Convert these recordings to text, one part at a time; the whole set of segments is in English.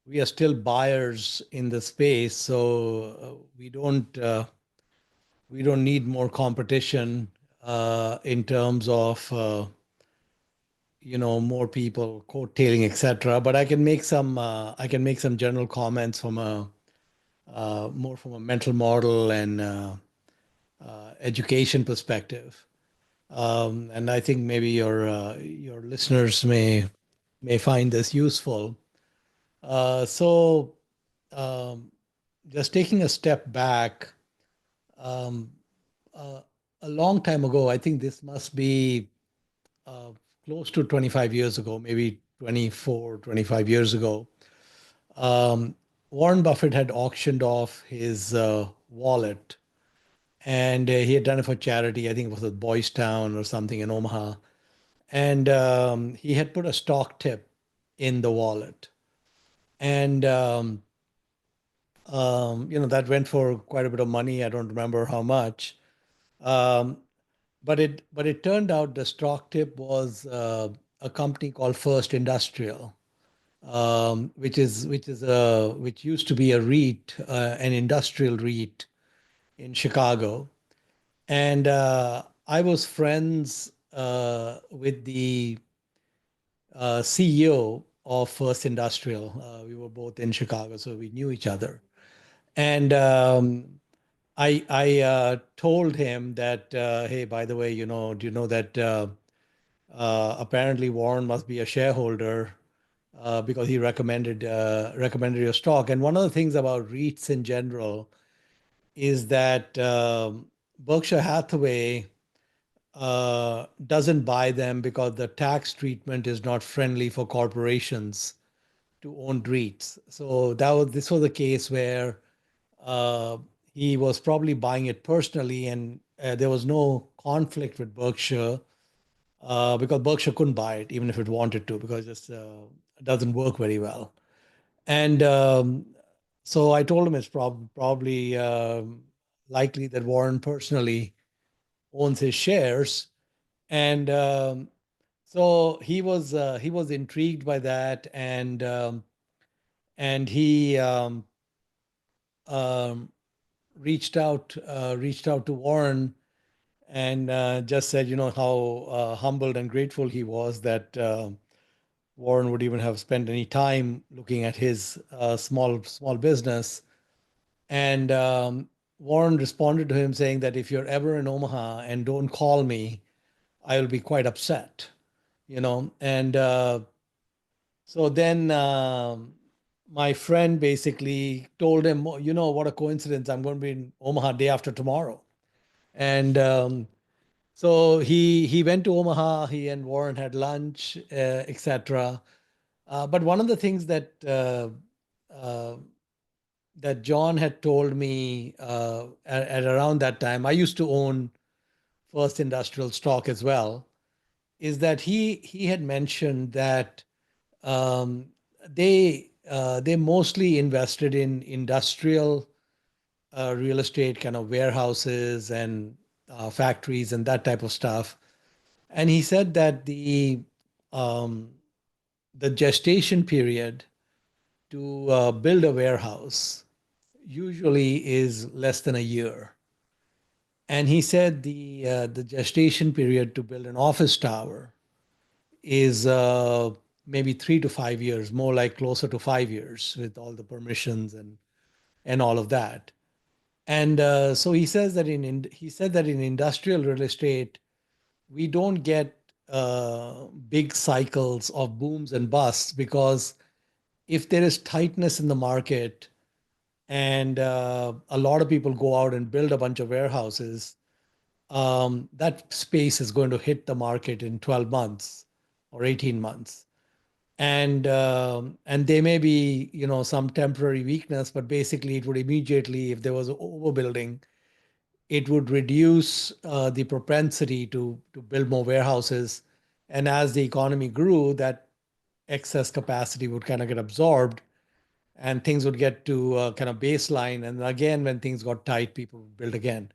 we are still buyers in the space, so we don't need more competition in terms of more people coattailing, etc. But I can make some general comments from a more from a mental model and education perspective. And I think maybe your listeners may find this useful. So, um, just taking a step back, um, uh, a long time ago, I think this must be uh, close to 25 years ago, maybe 24, 25 years ago. Um, Warren Buffett had auctioned off his wallet, and he had done it for charity. I think it was at Boys Town or something in Omaha. And he had put a stock tip in the wallet. And that went for quite a bit of money. I don't remember how much. Um, but it turned out the stock tip was a company called First Industrial, which used to be a REIT, an industrial REIT in Chicago. And I was friends with the CEO of First Industrial. We were both in Chicago, so we knew each other. And I told him that, hey, by the way, do you know that apparently Warren must be a shareholder because he recommended your stock. And one of the things about REITs in general is that Berkshire Hathaway doesn't buy them because the tax treatment is not friendly for corporations to own REITs. So this was a case where uh, he was probably buying it personally, and there was no conflict with Berkshire because Berkshire couldn't buy it even if it wanted to because it doesn't work very well. And so I told him it's probably likely that Warren personally owns his shares, and so he was intrigued by that, and he um, reached out to Warren and just said, how humbled and grateful he was that Warren would even have spent any time looking at his small business. And Warren responded to him saying that if you're ever in Omaha and don't call me, I will be quite upset. And so then my friend basically told him, "Oh, what a coincidence! I'm going to be in Omaha day after tomorrow." And so he went to Omaha. He and Warren had lunch, etc. But one of the things uh, that John had told me at around that time, I used to own First Industrial stock as well, is that he had mentioned that um, they mostly invested in industrial real estate, kind of warehouses and factories and that type of stuff. And he said that um, the gestation period to build a warehouse usually is less than a year. And he said the gestation period to build an office tower is maybe 3 to 5 years, more like closer to 5 years with all the permissions and all of that. And so he said that in industrial real estate, we don't get big cycles of booms and busts because if there is tightness in the market and a lot of people go out and build a bunch of warehouses, that space is going to hit the market in 12 months or 18 months. And there may be some temporary weakness, but basically it would immediately, if there was overbuilding, it would reduce the propensity to build more warehouses. And as the economy grew, that excess capacity would kind of get absorbed and things would get to kind of baseline. And again, when things got tight, people would build again.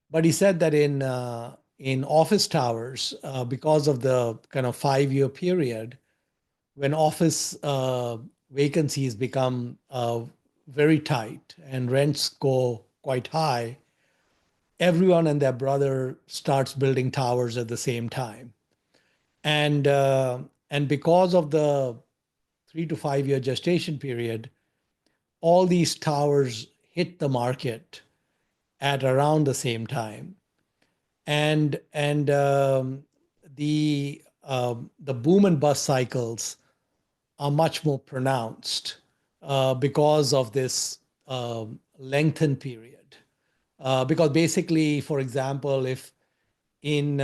But he said that in office towers, because of the kind of 5 year period, when office vacancies become very tight and rents go quite high, everyone and their brother starts building towers at the same time. And because of the 3 to 5 year gestation period, all these towers hit the market at around the same time. And the boom and bust cycles are much more pronounced because of this lengthened period. Because basically, for example, if in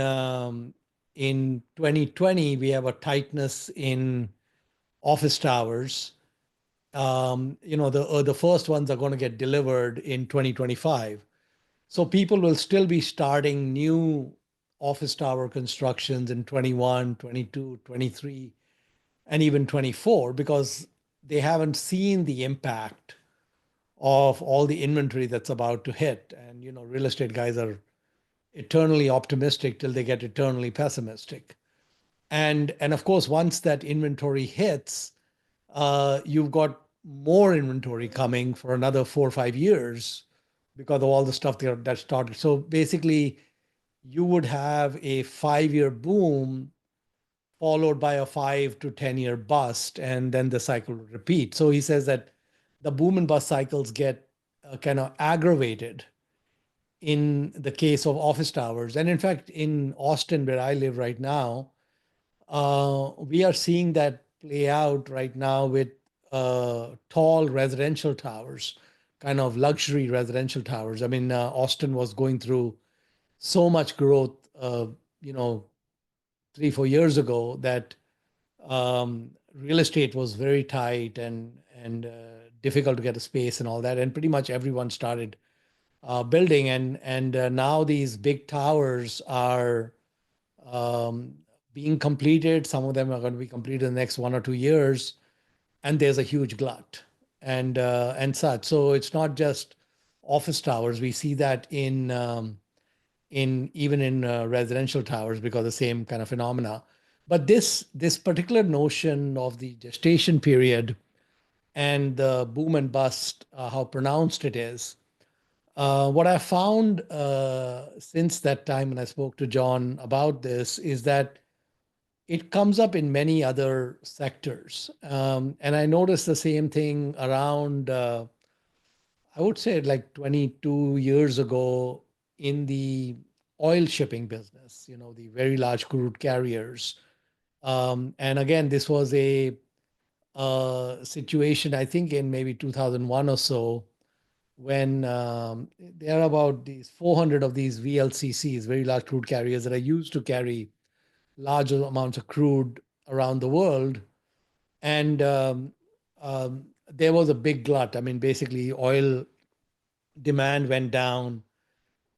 in 2020 we have a tightness in office towers, the first ones are going to get delivered in 2025. So people will still be starting new office tower constructions in 21, 22, 23, and even 24 because they haven't seen the impact of all the inventory that's about to hit. And real estate guys are eternally optimistic till they get eternally pessimistic. And of course, once that inventory hits, you've got more inventory coming for another 4 or 5 years because of all the stuff that started. So basically, you would have a 5 year boom followed by a 5 to 10 year bust, and then the cycle would repeat. So he says that the boom and bust cycles get kind of aggravated in the case of office towers. And in fact, in Austin, where I live right now, we are seeing that play out right now with tall residential towers, kind of luxury residential towers. I mean, Austin was going through so much growth, you know, 3 4 years ago that real estate was very tight and difficult to get a space and all that, and pretty much everyone started building, and now these big towers are um, being completed. Some of them are going to be completed in the next 1 or 2 years, and there's a huge glut and such. So it's not just office towers. We see that in even in residential towers because of the same kind of phenomena. But this particular notion of the gestation period and the boom and bust, how pronounced it is. What I found since that time when I spoke to John about this is that it comes up in many other sectors. And I noticed the same thing around, I would say like 22 years ago in the oil shipping business, the very large crude carriers. And again, this was a situation, I think, in maybe 2001 or so, when there are about these 400 of these VLCCs, very large crude carriers, that are used to carry large amounts of crude around the world. And there was a big glut. I mean, basically, oil demand went down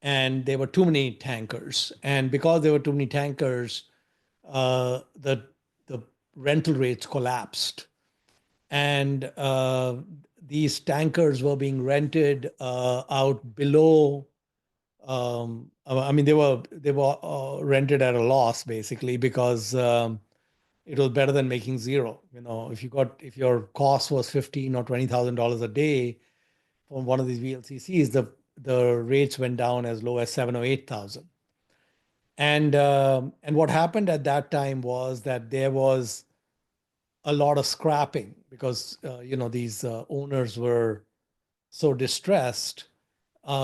and there were too many tankers. And because there were too many tankers, the rental rates collapsed. And these tankers were being rented out below. I mean, they were rented at a loss basically because it was better than making zero. If your cost was $15,000 or $20,000 a day from one of these VLCCs, the rates went down as low as 7 or 8 thousand. And what happened at that time was that there was a lot of scrapping because these owners were so distressed.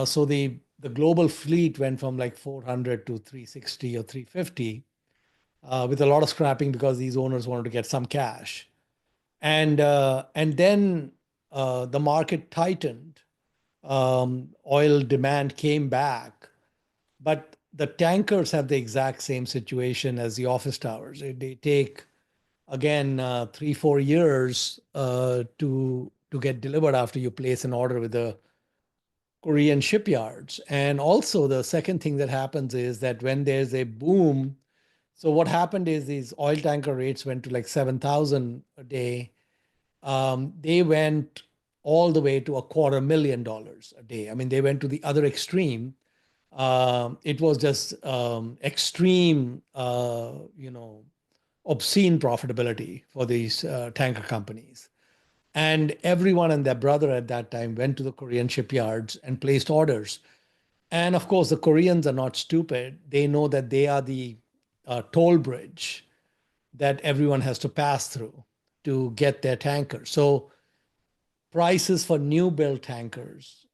So the global fleet went from like 400 to 360 or 350 with a lot of scrapping because these owners wanted to get some cash. And then the market tightened. Oil demand came back, but the tankers have the exact same situation as the office towers. They take again 3 4 years to get delivered after you place an order with the Korean shipyards. And also the second thing that happens is that when there's a boom, so what happened is these oil tanker rates went to like 7,000 a day. They went all the way to $250,000 a day. I mean, they went to the other extreme. It was just extreme, obscene profitability for these tanker companies. And everyone and their brother at that time went to the Korean shipyards and placed orders. And of course, the Koreans are not stupid. They know that they are the toll bridge that everyone has to pass through to get their tankers. So prices for new build tankers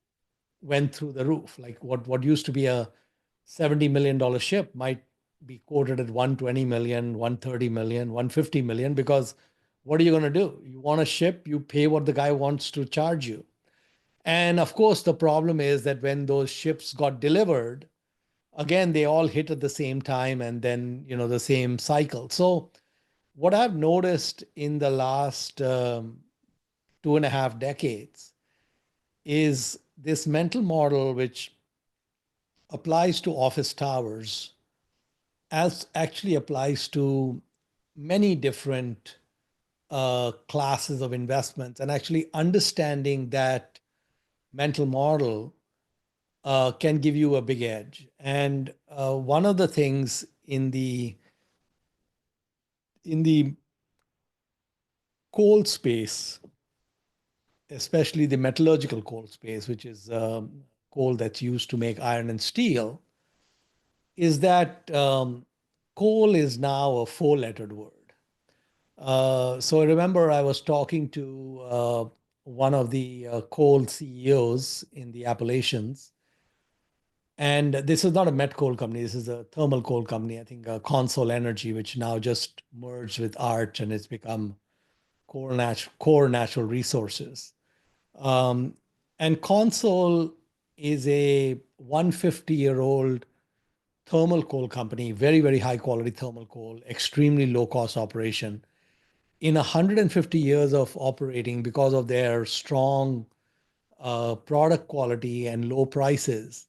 went through the roof. Like what used to be a $70 million ship might be quoted at 120 million, 130 million, 150 million, because what are you going to do? You want a ship, you pay what the guy wants to charge you. And of course, the problem is that when those ships got delivered, again, they all hit at the same time and then, the same cycle. So what I've noticed in the last 2.5 decades is this mental model, which applies to office towers, as actually applies to many different classes of investments, and actually understanding that mental model can give you a big edge. And one of the things in the coal space, especially the metallurgical coal space, which is coal that's used to make iron and steel, is that coal is now a four-lettered word. So I remember I was talking to one of the coal CEOs in the Appalachians, and this is not a met coal company. This is a thermal coal company. I think Consol Energy, which now just merged with Arch, and it's become Core Natural Resources. Um, and Consol is a 150-year-old thermal coal company, very, very high quality thermal coal, extremely low cost operation. In 150 years of operating, because of their strong product quality and low prices,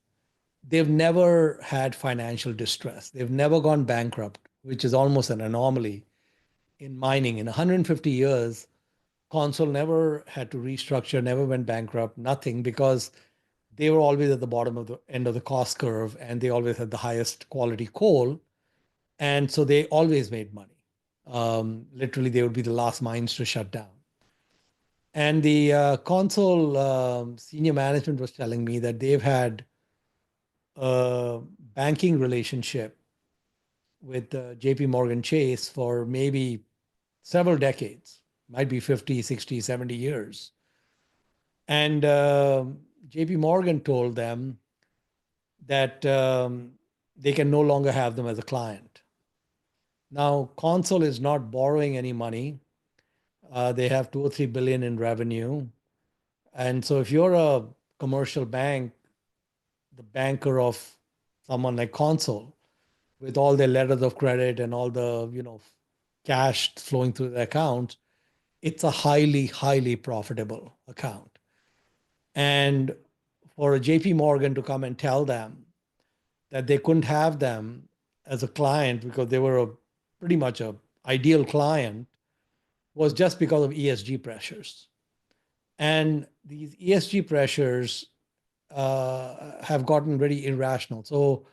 they've never had financial distress. They've never gone bankrupt, which is almost an anomaly in mining. In 150 years, Consol never had to restructure, never went bankrupt, nothing, because they were always at the bottom of the end of the cost curve, and they always had the highest quality coal. And so they always made money. Literally, they would be the last mines to shut down. And the Consol senior management was telling me that they've had a banking relationship with JP Morgan Chase for maybe several decades, might be 50, 60, 70 years. And JP Morgan told them that they can no longer have them as a client. Now, Consol is not borrowing any money. They have 2 or 3 billion in revenue. And so if you're a commercial bank, the banker of someone like Consol, with all their letters of credit and all the, cash flowing through the account, it's a highly, highly profitable account. And for a JP Morgan to come and tell them that they couldn't have them as a client because they were pretty much a ideal client was just because of ESG pressures. And these ESG pressures have gotten very irrational. So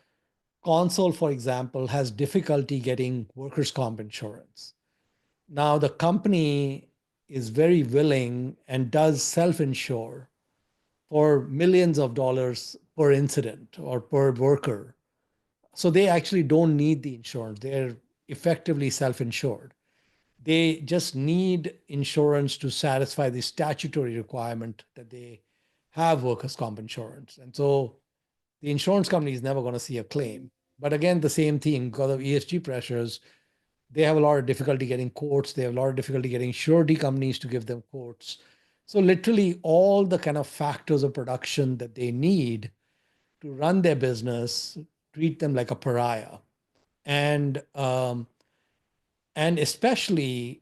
Consol, for example, has difficulty getting workers' comp insurance. Now, the company is very willing and does self-insure for millions of dollars per incident or per worker. So they actually don't need the insurance. They're effectively self-insured. They just need insurance to satisfy the statutory requirement that they have workers' comp insurance. And so the insurance company is never going to see a claim. But again, the same thing, because of ESG pressures, they have a lot of difficulty getting quotes. They have a lot of difficulty getting surety companies to give them quotes. So literally all the kind of factors of production that they need to run their business treat them like a pariah. And especially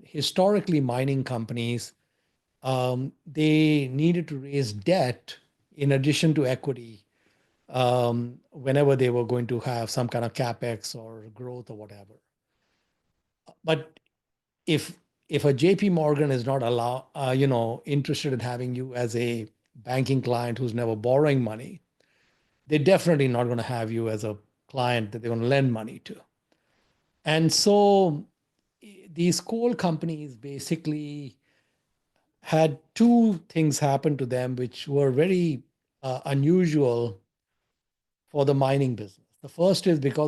historically mining companies, they needed to raise debt in addition to equity whenever they were going to have some kind of capex or growth or whatever. But if if a JP Morgan is not interested in having you as a banking client who's never borrowing money, they're definitely not going to have you as a client that they're going to lend money to. And so these coal companies basically had two things happen to them which were very unusual for the mining business. The first is because